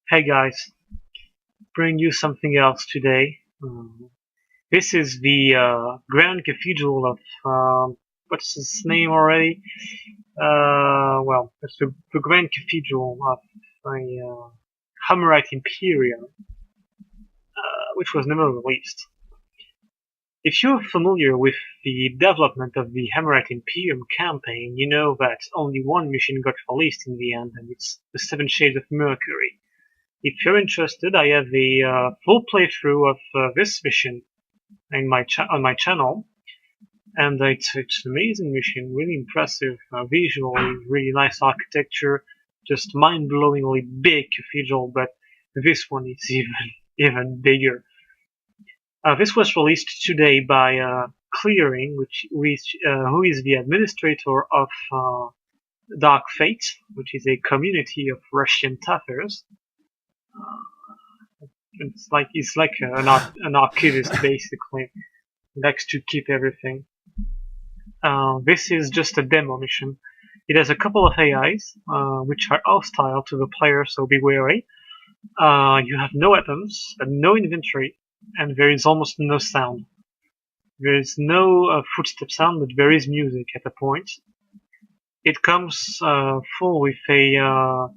Hey guys, bring you something else today. This is the Grand Cathedral of what's its name already? It's the Grand Cathedral of the Hammerite Imperium, which was never released. If you're familiar with the development of the Hammerite Imperium campaign, you know that only one mission got released in the end, and it's the Seven Shades of Mercury. If you're interested, I have a full playthrough of this mission on my channel, and it's an amazing mission, really impressive visually, really nice architecture, just mind-blowingly big cathedral. But this one is even bigger. This was released today by Clearing, who is the administrator of Dark Fate, which is a community of Russian Tatars. It's like an archivist basically. He likes to keep everything. This is just a demo mission. It has a couple of AIs, which are hostile to the player, so be wary. You have no weapons, no inventory, and there is almost no sound. There is no footstep sound, but there is music at a point. It comes full with a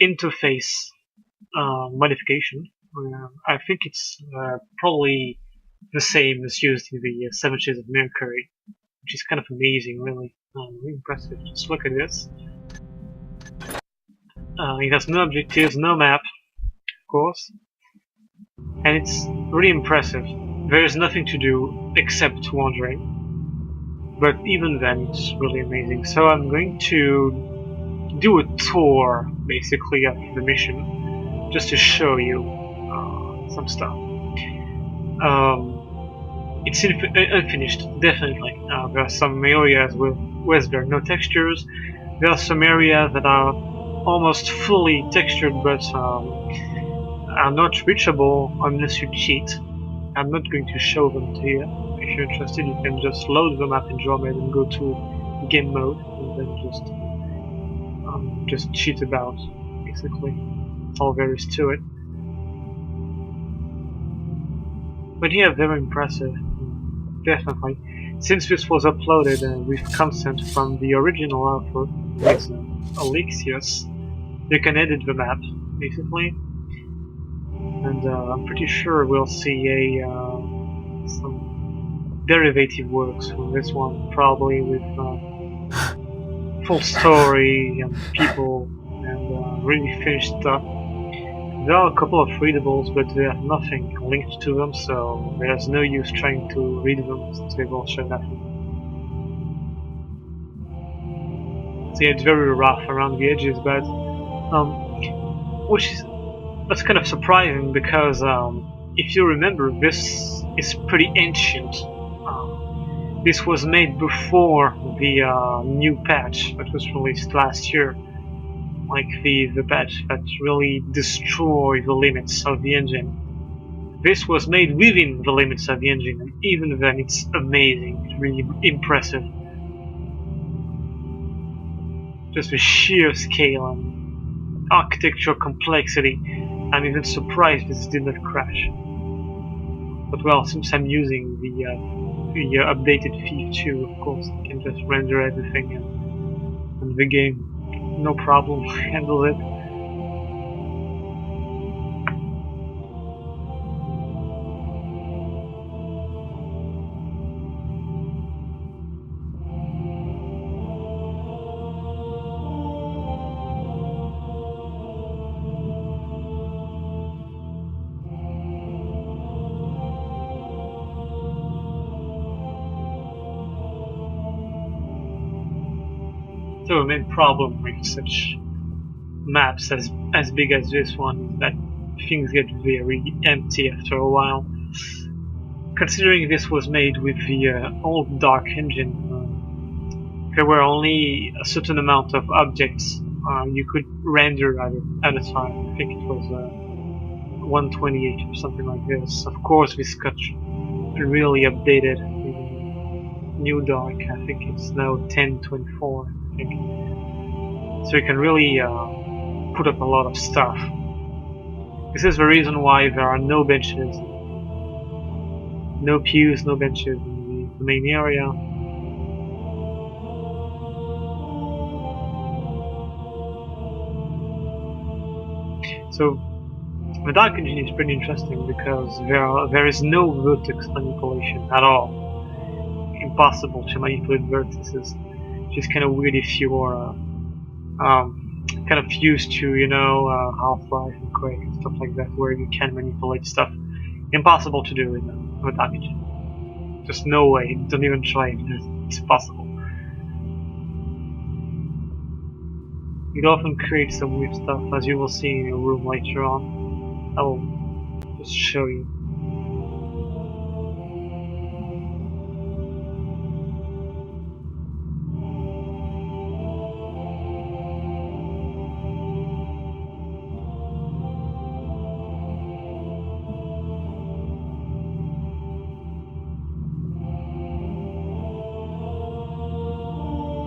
interface modification. I think it's probably the same as used in the Seven Shades of Mercury, which is kind of amazing, really. Really impressive. Just look at this. It has no objectives, no map, of course, and it's really impressive. There is nothing to do except wandering, but even then, it's really amazing. So I'm going to do a tour, basically, of the mission, just to show you some stuff. It's unfinished, definitely. There are some areas where there are no textures. There are some areas that are almost fully textured, but are not reachable unless you cheat. I'm not going to show them to you. If you're interested, you can just load the map in Andromeda and go to game mode, and then just cheat about, basically. That's all there is to it. But yeah, very impressive, definitely. Since this was uploaded with consent from the original author, with Illastrius, you can edit the map, basically. And I'm pretty sure we'll see some derivative works from this one, probably with full story and people and really finished stuff. There are a couple of readables, but they have nothing linked to them, so there's no use trying to read them since they will show nothing. So yeah, it's very rough around the edges, but that's kind of surprising because if you remember, this is pretty ancient. This was made before the new patch that was released last year. Like the patch that really destroyed the limits of the engine. This was made within the limits of the engine, and even then it's amazing, it's really impressive. Just the sheer scale and architectural complexity. I'm even surprised this did not crash. But well, since I'm using the updated Thief 2, of course, I can just render everything and the game no problem handles it. So the main problem with such maps as big as this one is that things get very empty after a while. Considering this was made with the old Dark engine, there were only a certain amount of objects you could render at a time. I think it was 128 or something like this. Of course, this got really updated in New Dark. I think it's now 1024. I think. So you can really put up a lot of stuff. This is the reason why there are no benches, no pews, no benches in the main area. So the Dark Engine is pretty interesting because there is no vertex manipulation at all. Impossible to manipulate vertices. Just kind of weird if you're kind of used to, Half-Life and Quake and stuff like that, where you can manipulate stuff. Impossible to do in a Dark Engine. Just no way. Don't even try it. It's possible. It often creates some weird stuff, as you will see in your room later on. I will just show you.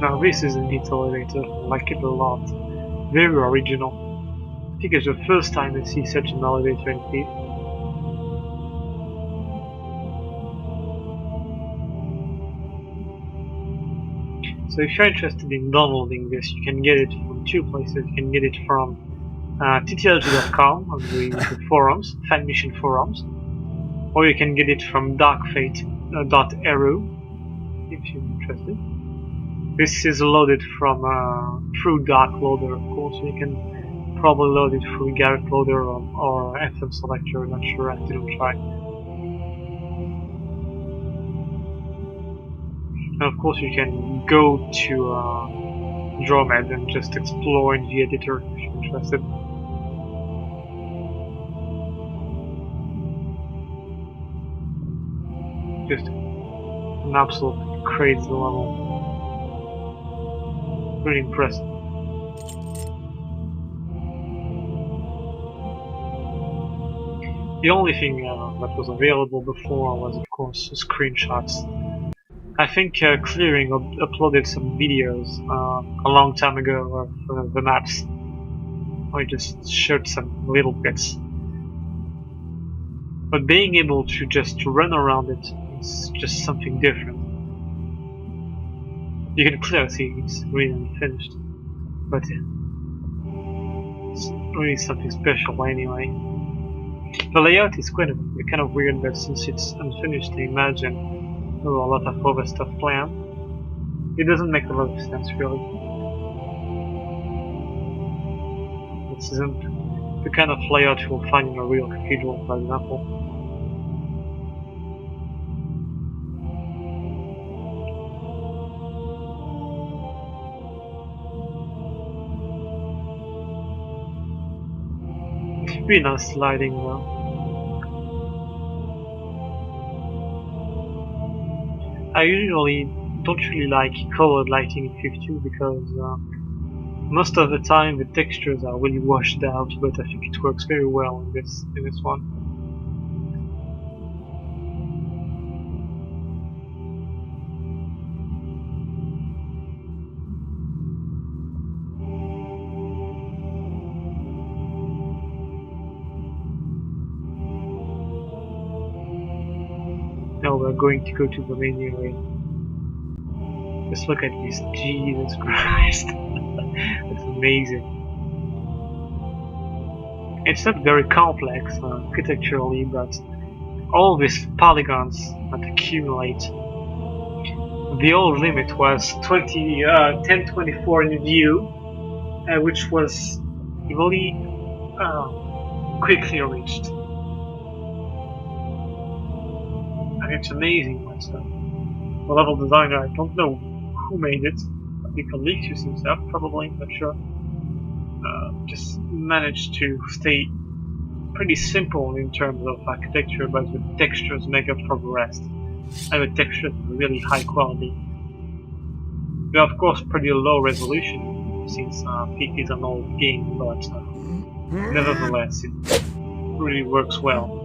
Now this is a neat elevator, I like it a lot. Very original. I think it's the first time I see such an elevator in Thief. So if you're interested in downloading this, you can get it from two places. You can get it from ttlg.com on the forums, fan mission forums, or you can get it from darkfate.ru if you're interested. This is loaded from through Dark Loader, of course. You can probably load it through Garrett Loader or FM Selector. I'm not sure. I didn't try. And of course, you can go to Dromed and just explore in the editor if you're interested. Just an absolute crazy level. Pretty impressive. The only thing that was available before was, of course, screenshots. I think Clearing uploaded some videos a long time ago of the maps. I just showed some little bits. But being able to just run around it is just something different. You can clearly see it's really unfinished, but it's really something special anyway. The layout is kind of weird, but since it's unfinished, I imagine there are a lot of other stuff planned. It doesn't make a lot of sense, really. This isn't the kind of layout you will find in a real cathedral, for example. Really nice lighting though. I usually don't really like colored lighting in 52 because most of the time the textures are really washed out, but I think it works very well in this one. Now we're going to go to the main area. Just look at this, Jesus Christ. That's amazing. It's not very complex architecturally, but all these polygons that accumulate. The old limit was 1024 in view, which was really quickly reached. And it's amazing myself. The level designer, I don't know who made it. I think Illastrius himself, probably, not sure. Just managed to stay pretty simple in terms of architecture, but the textures make up for the rest. And the textures are really high quality. They're of course pretty low resolution, since Peak is an old game, but nevertheless it really works well.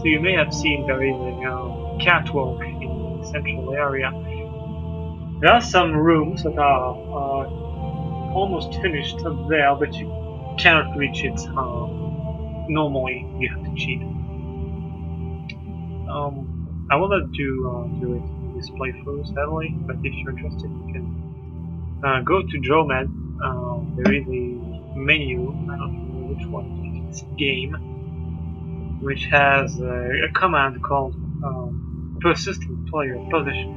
So you may have seen there is a catwalk in the central area. There are some rooms that are almost finished up there, but you cannot reach it. Normally, you have to cheat. I will not do it in this playthrough, sadly, but if you're interested, you can go to Dromad. There is a menu, I don't remember which one, it's game, which has a command called persistent player position.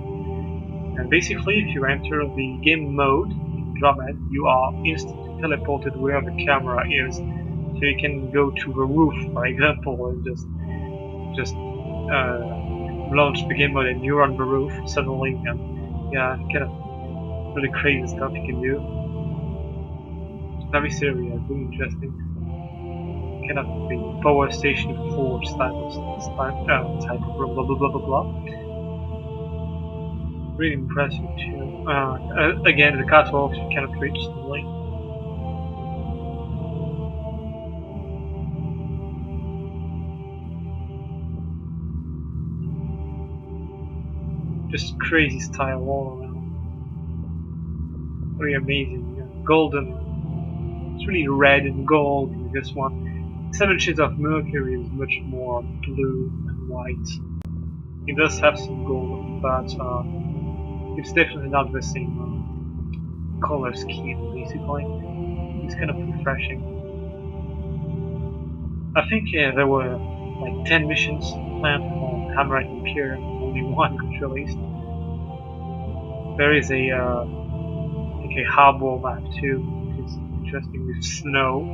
And basically, if you enter the game mode in Dromad, you are instantly teleported where the camera is. So you can go to the roof, for example, and just launch the game mode and you're on the roof suddenly, and yeah, kind of really crazy stuff you can do. Very serious, really interesting. Kind of the power station forge type of room, blah blah blah blah blah. Really impressive too. Again, the catwalks you cannot reach suddenly. Just crazy style all around. Really amazing. Yeah. Golden. It's really red and gold in this one. 7 Shades of Mercury is much more blue and white. It does have some gold, but it's definitely not the same color scheme, basically. It's kind of refreshing. I think there were like 10 missions planned for Hammer Imperium, only one got released. There is a harbor map too, which is interesting, with snow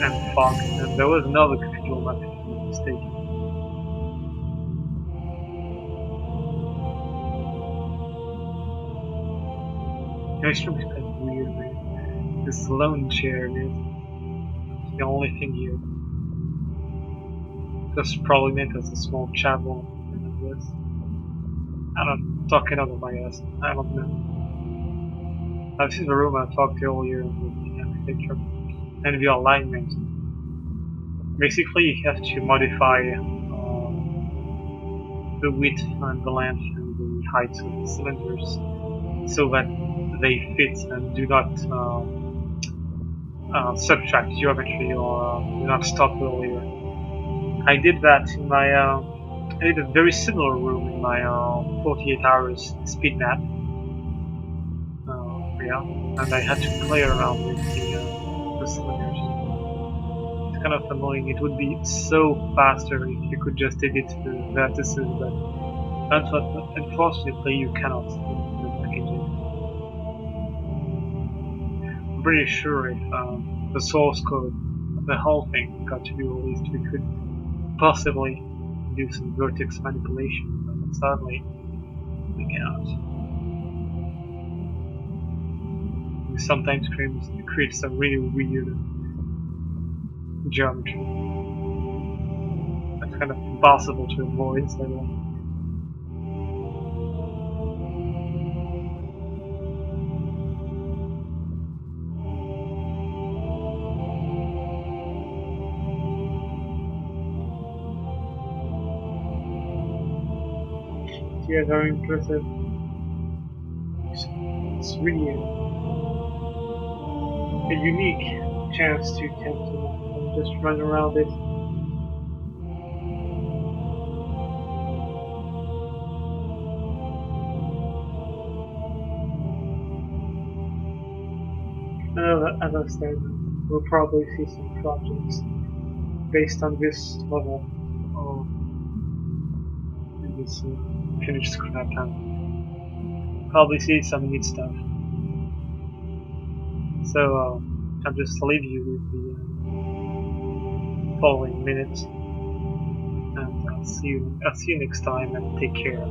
and fog, and there was another cathedral map if I'm not mistaken. This room is kind of weird, man. This lone chair is the only thing here. That's probably meant as a small chapel like this. I don't know, talking out of my ass. I don't know. This is the room I talked earlier with the architecture and the alignment. Basically, you have to modify the width and the length and the height of the cylinders so that they fit and do not subtract geometry or do not stop earlier. I did that in my I did a very similar room in my 48 hours speed map. Yeah, and I had to play around with the cylinders. It's kind of annoying. It would be so faster if you could just edit the vertices, but unfortunately you cannot in the packaging. I'm pretty sure if the source code of the whole thing got to be released, we could possibly do some vertex manipulation, but sadly we cannot. We sometimes create some really weird geometry that's kind of impossible to avoid, so yeah, very impressive. It's really a unique chance to attempt to just run around it. As I said, we'll probably see some projects based on this level or this finished scrap and probably see some neat stuff. So I'll just leave you with the following minutes, and I'll see you next time, and take care.